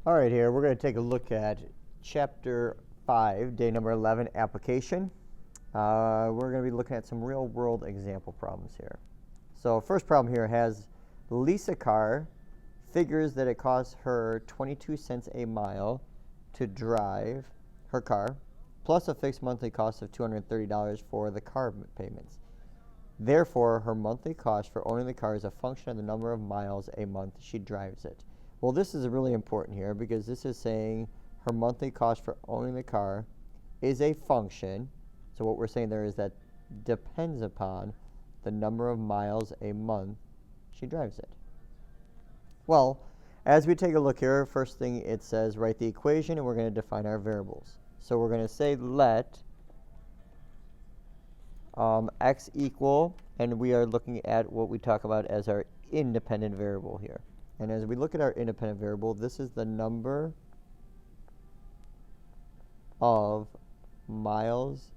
All right, here we're going to take a look at Chapter 5, Day number 11, Application. We're going to be looking at some real-world example problems here. So first problem here has Lisa Carr figures that it costs her 22 cents a mile to drive her car, plus a fixed monthly cost of $230 for the car payments. Therefore, her monthly cost for owning the car is a function of the number of miles a month she drives it. Well, this is really important here because this is saying her monthly cost for owning the car is a function. So what we're saying there is that depends upon the number of miles a month she drives it. Well, as we take a look here, first thing it says write the equation, and we're going to define our variables. So we're going to say let x equal, and we are looking at what we talk about as our independent variable here. And as we look at our independent variable, this is the number of miles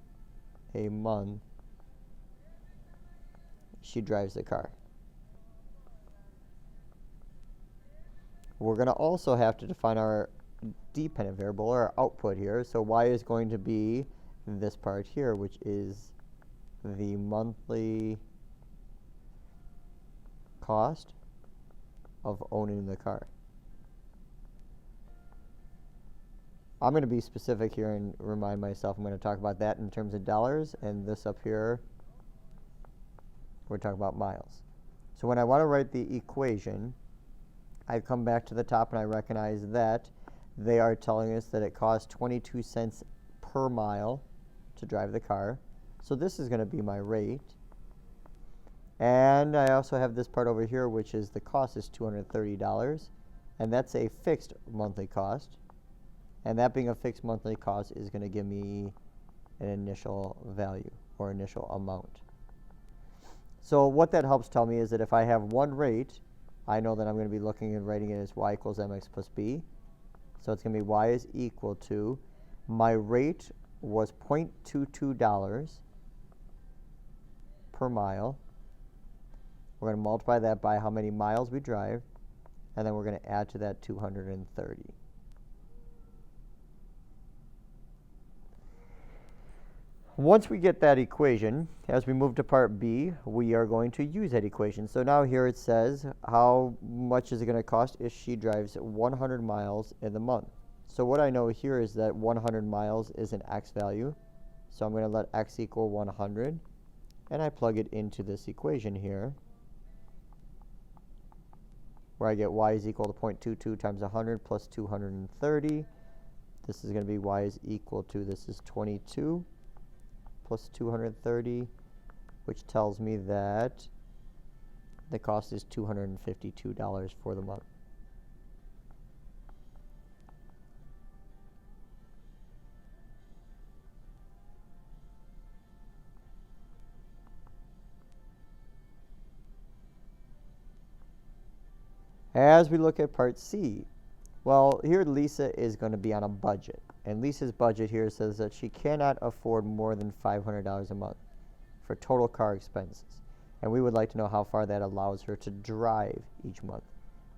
a month she drives the car. We're going to also have to define our dependent variable, or our output here. So y is going to be this part here, which is the monthly cost of owning the car. I'm going to be specific here and remind myself I'm going to talk about that in terms of dollars, and this up here we're talking about miles. So when I want to write the equation, I come back to the top and I recognize that they are telling us that it costs 22 cents per mile to drive the car. So this is going to be my rate. And I also have this part over here, which is the cost is $230, and that's a fixed monthly cost. And that being a fixed monthly cost is going to give me an initial value or initial amount. So what that helps tell me is that if I have one rate, I know that I'm going to be looking and writing it as y equals mx plus b. So it's going to be y is equal to, my rate was $0.22 per mile. We're going to multiply that by how many miles we drive, and then we're going to add to that 230. Once we get that equation, as we move to part B, we are going to use that equation. So now here it says how much is it going to cost if she drives 100 miles in the month. So what I know here is that 100 miles is an x value. So I'm going to let x equal 100, and I plug it into this equation here, where I get y is equal to 0.22 times 100 plus 230. This is going to be y is equal to, this is 22 plus 230, which tells me that the cost is $252 for the month. As we look at part C, well, here Lisa is going to be on a budget. And Lisa's budget here says that she cannot afford more than $500 a month for total car expenses. And we would like to know how far that allows her to drive each month.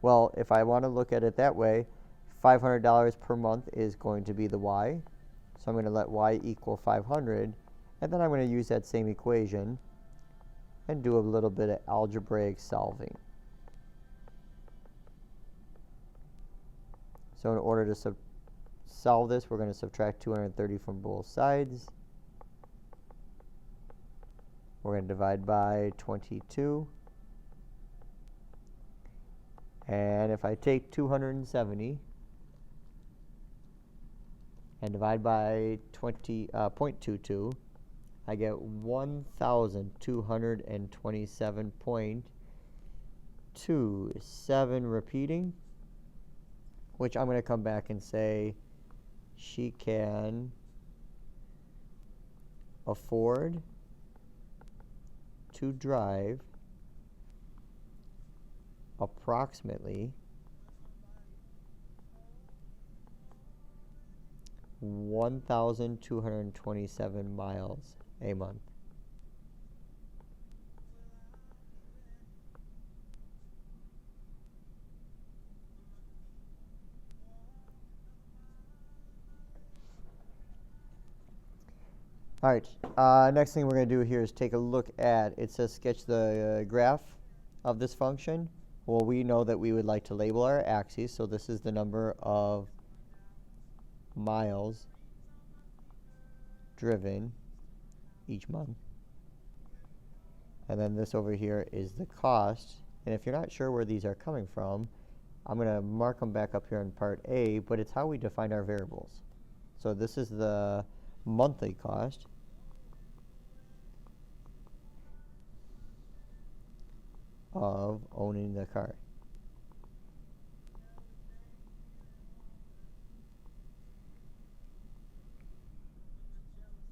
Well, if I want to look at it that way, $500 per month is going to be the y. So I'm going to let y equal 500. And then I'm going to use that same equation and do a little bit of algebraic solving. So in order to solve this, we're going to subtract 230 from both sides. We're going to divide by 22. And if I take 270 and divide by 0.22, I get 1,227.27 repeating, which I'm going to come back and say she can afford to drive approximately 1,227 miles a month. All right, next thing we're going to do here is take a look at, it says sketch the graph of this function. Well, we know that we would like to label our axes, so this is the number of miles driven each month. And then this over here is the cost. And if you're not sure where these are coming from, I'm going to mark them back up here in part A, but it's how we define our variables. So this is the monthly cost. Of owning the car.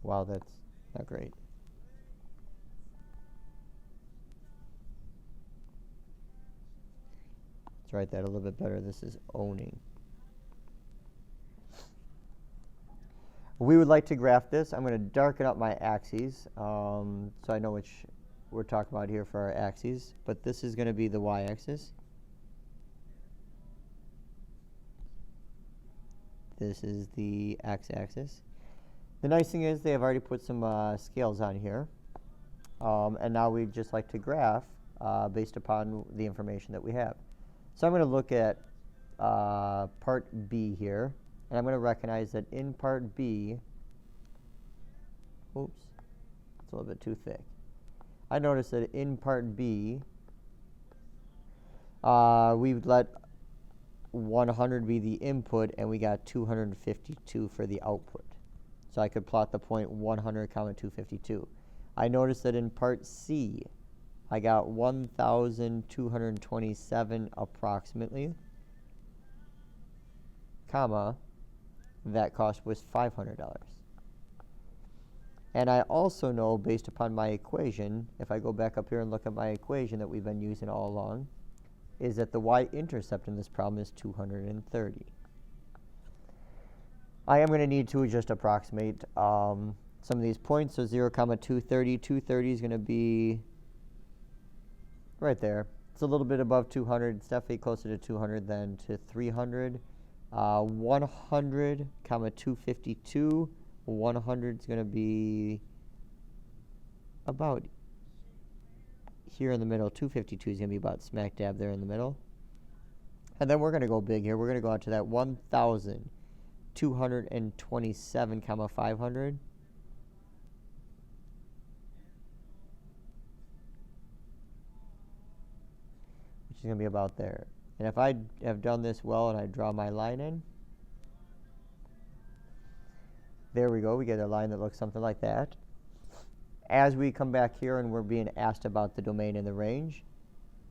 Wow, that's not great. Let's write that a little bit better. This is owning. We would like to graph this. I'm going to darken up my axes so I know which we're talking about here for our axes. But this is going to be the y-axis. This is the x-axis. The nice thing is they have already put some scales on here. And now we'd just like to graph based upon the information that we have. So I'm going to look at part B here. And I'm going to recognize that in part B, oops, it's a little bit too thick. I noticed that in part B, we would let 100 be the input, and we got 252 for the output. So I could plot the point 100, 252. I noticed that in part C, I got 1,227 approximately, comma, that cost was $500. And I also know, based upon my equation, if I go back up here and look at my equation that we've been using all along, is that the y-intercept in this problem is 230. I am going to need to just approximate some of these points. So 0, 230. 230 is going to be right there. It's a little bit above 200. It's definitely closer to 200 than to 300. 100, 252. 100 is going to be about here in the middle. 252 is going to be about smack dab there in the middle. And then we're going to go big here. We're going to go out to that 1,227, 500. Which is going to be about there. And if I have done this well and I draw my line in, there we go. We get a line that looks something like that. As we come back here and we're being asked about the domain and the range,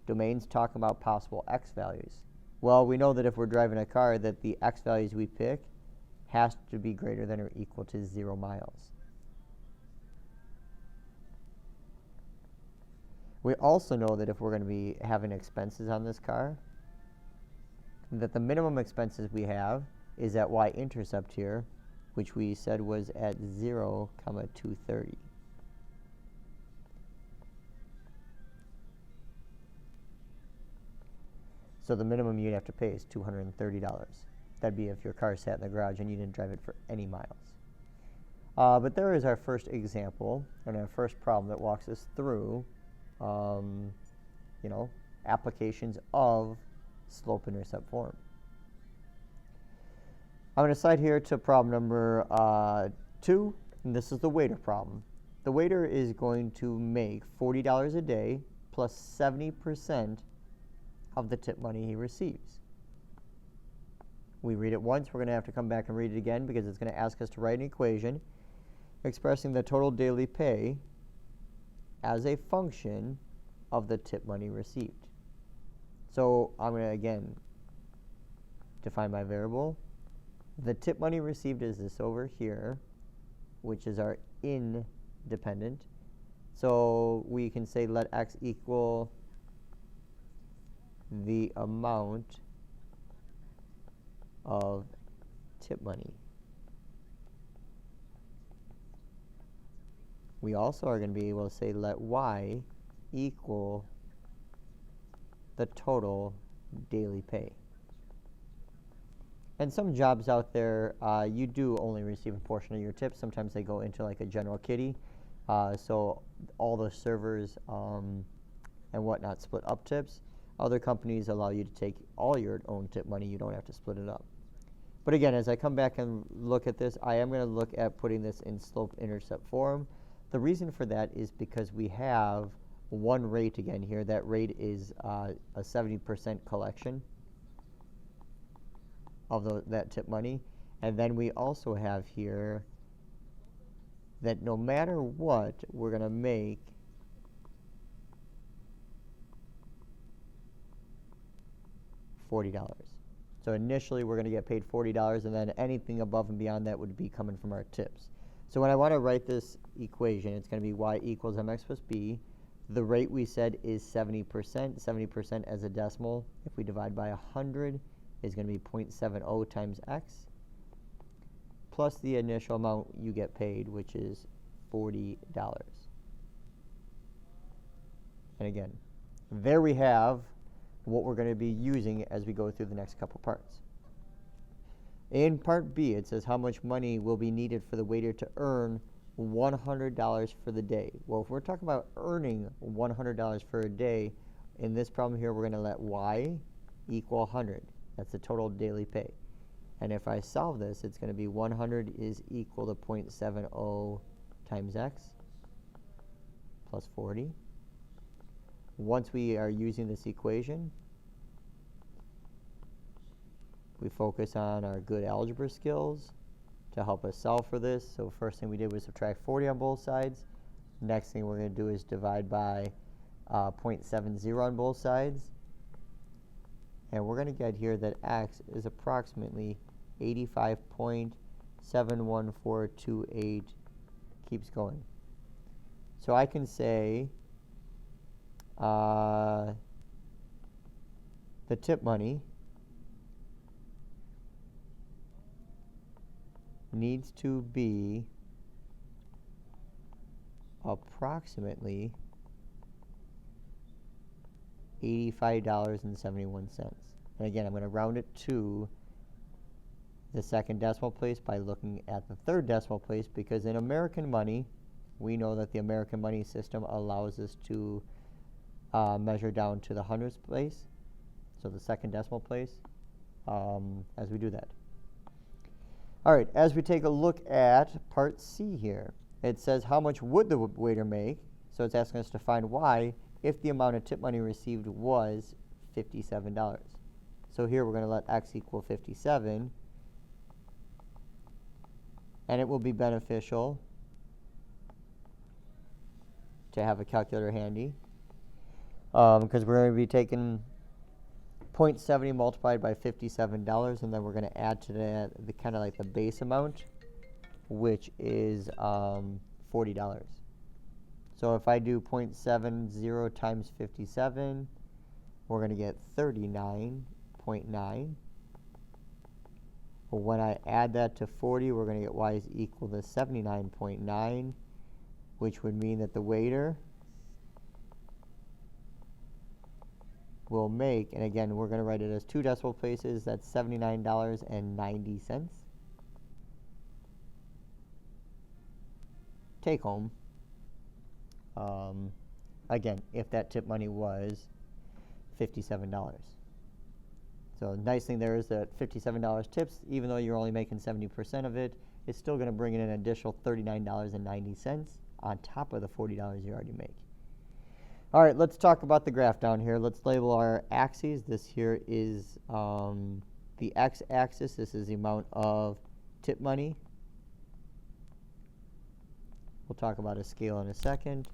domains talk about possible x values. Well, we know that if we're driving a car that the x values we pick has to be greater than or equal to 0 miles. We also know that if we're going to be having expenses on this car, that the minimum expenses we have is at y-intercept here, which we said was at 0, 230. So the minimum you'd have to pay is $230. That'd be if your car sat in the garage and you didn't drive it for any miles. But there is our first example and our first problem that walks us through, applications of slope-intercept form. I'm going to slide here to problem number 2, and this is the waiter problem. The waiter is going to make $40 a day plus 70% of the tip money he receives. We read it once. We're going to have to come back and read it again because it's going to ask us to write an equation expressing the total daily pay as a function of the tip money received. So I'm going to, again, define my variable. The tip money received is this over here, which is our independent. So we can say let x equal the amount of tip money. We also are going to be able to say let y equal the total daily pay. And some jobs out there, you do only receive a portion of your tips. Sometimes they go into like a general kitty. So all the servers and whatnot split up tips. Other companies allow you to take all your own tip money. You don't have to split it up. But again, as I come back and look at this, I am going to look at putting this in slope-intercept form. The reason for that is because we have one rate again here. That rate is a 70% collection of that tip money. And then we also have here that no matter what, we're going to make $40. So initially we're going to get paid $40, and then anything above and beyond that would be coming from our tips. So when I want to write this equation, it's going to be y equals mx plus b. The rate we said is 70%. 70% as a decimal, if we divide by 100, is going to be 0.70 times x, plus the initial amount you get paid, which is $40. And again, there we have what we're going to be using as we go through the next couple parts. In part B, it says how much money will be needed for the waiter to earn $100 for the day. Well, if we're talking about earning $100 for a day, in this problem here, we're going to let y equal 100. That's the total daily pay. And if I solve this, it's going to be 100 is equal to 0.70 times x plus 40. Once we are using this equation, we focus on our good algebra skills to help us solve for this. So first thing we did was subtract 40 on both sides. Next thing we're going to do is divide by 0.70 on both sides. And we're going to get here that x is approximately 85.71428, keeps going. So I can say the tip money needs to be approximately $85.71. And again, I'm going to round it to the second decimal place by looking at the third decimal place, because in American money, we know that the American money system allows us to measure down to the hundredths place, so the second decimal place, as we do that. All right, as we take a look at part C here, it says how much would the waiter make? So it's asking us to find y if the amount of tip money received was $57. So here we're going to let x equal 57, and it will be beneficial to have a calculator handy, because we're going to be taking 0.70 multiplied by $57, and then we're going to add to that the kind of like the base amount, which is $40. So if I do 0.70 times 57, we're going to get 39.9. Well, when I add that to 40, we're going to get y is equal to 79.9, which would mean that the waiter will make, and again, we're going to write it as two decimal places, that's $79.90. Take home. Again, if that tip money was $57. So the nice thing there is that $57 tips, even though you're only making 70% of it, it's still going to bring in an additional $39.90 on top of the $40 you already make. All right, let's talk about the graph down here. Let's label our axes. This here is the x-axis. This is the amount of tip money. We'll talk about a scale in a second.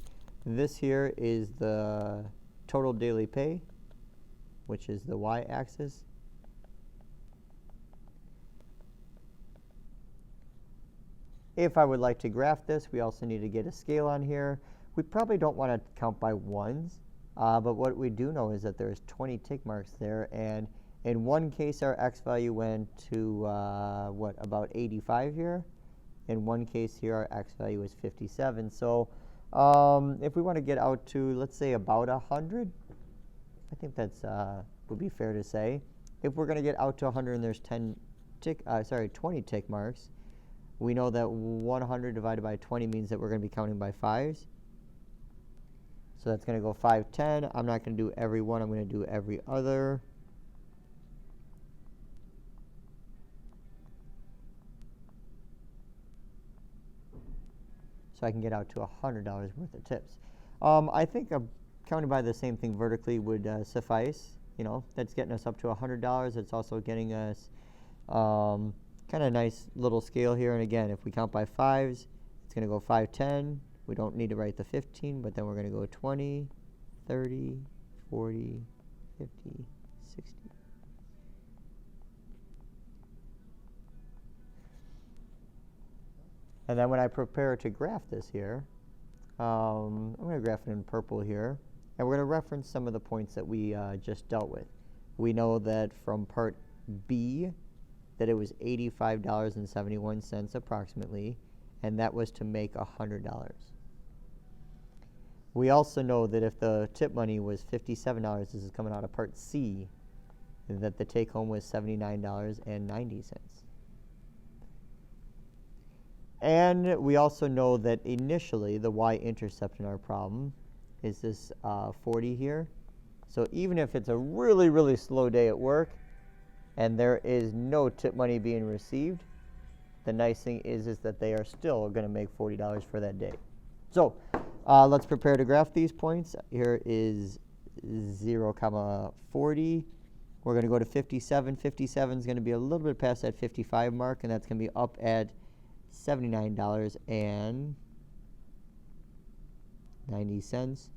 This here is the total daily pay, which is the y-axis. If I would like to graph this, we also need to get a scale on here. We probably don't want to count by ones, but what we do know is that there's 20 tick marks there, and in one case our x value went to about 85 here. In one case here our x value is 57. So if we want to get out to, let's say, about 100, I think that's would be fair to say. If we're going to get out to 100 and there's 10 20 tick marks. We know that 100 divided by 20 means that we're going to be counting by 5s. So that's going to go 5, 10. I'm not going to do every one. I'm going to do every other. So I can get out to $100 worth of tips. I think counting by the same thing vertically would suffice. You know, that's getting us up to $100. It's also getting us kind of nice little scale here. And again, if we count by 5s, it's going to go 5, 10. We don't need to write the 15, but then we're going to go 20, 30, 40, 50, 60. And then when I prepare to graph this here, I'm going to graph it in purple here. And we're going to reference some of the points that we just dealt with. We know that from part B that it was $85.71 approximately, and that was to make $100. We also know that if the tip money was $57, this is coming out of part C, that the take home was $79.90. And we also know that initially the y-intercept in our problem is this 40 here. So even if it's a really, really slow day at work and there is no tip money being received, the nice thing is that they are still going to make $40 for that day. So let's prepare to graph these points. Here is 0, 40. We're going to go to 57. 57 is going to be a little bit past that 55 mark, and that's going to be up at $79.90,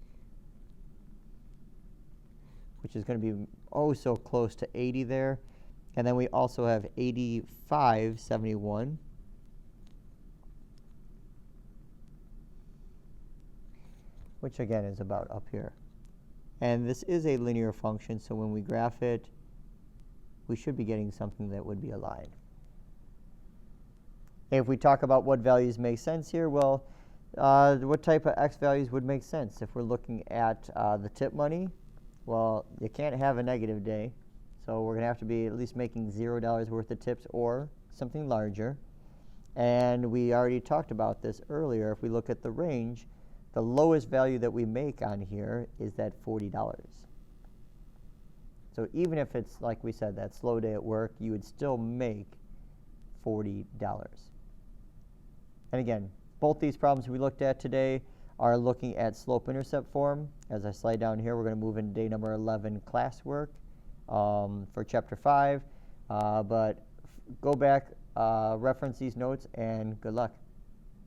which is going to be oh so close to 80 there. And then we also have 85.71, which again is about up here. And this is a linear function, so when we graph it, we should be getting something that would be a line. If we talk about what values make sense here, well, what type of x values would make sense? If we're looking at the tip money, well, you can't have a negative day, so we're going to have to be at least making $0 worth of tips or something larger. And we already talked about this earlier. If we look at the range, the lowest value that we make on here is that $40. So even if it's, like we said, that slow day at work, you would still make $40. And again, both these problems we looked at today are looking at slope-intercept form. As I slide down here, we're going to move into day number 11 classwork for chapter 5. But go back, reference these notes, and good luck.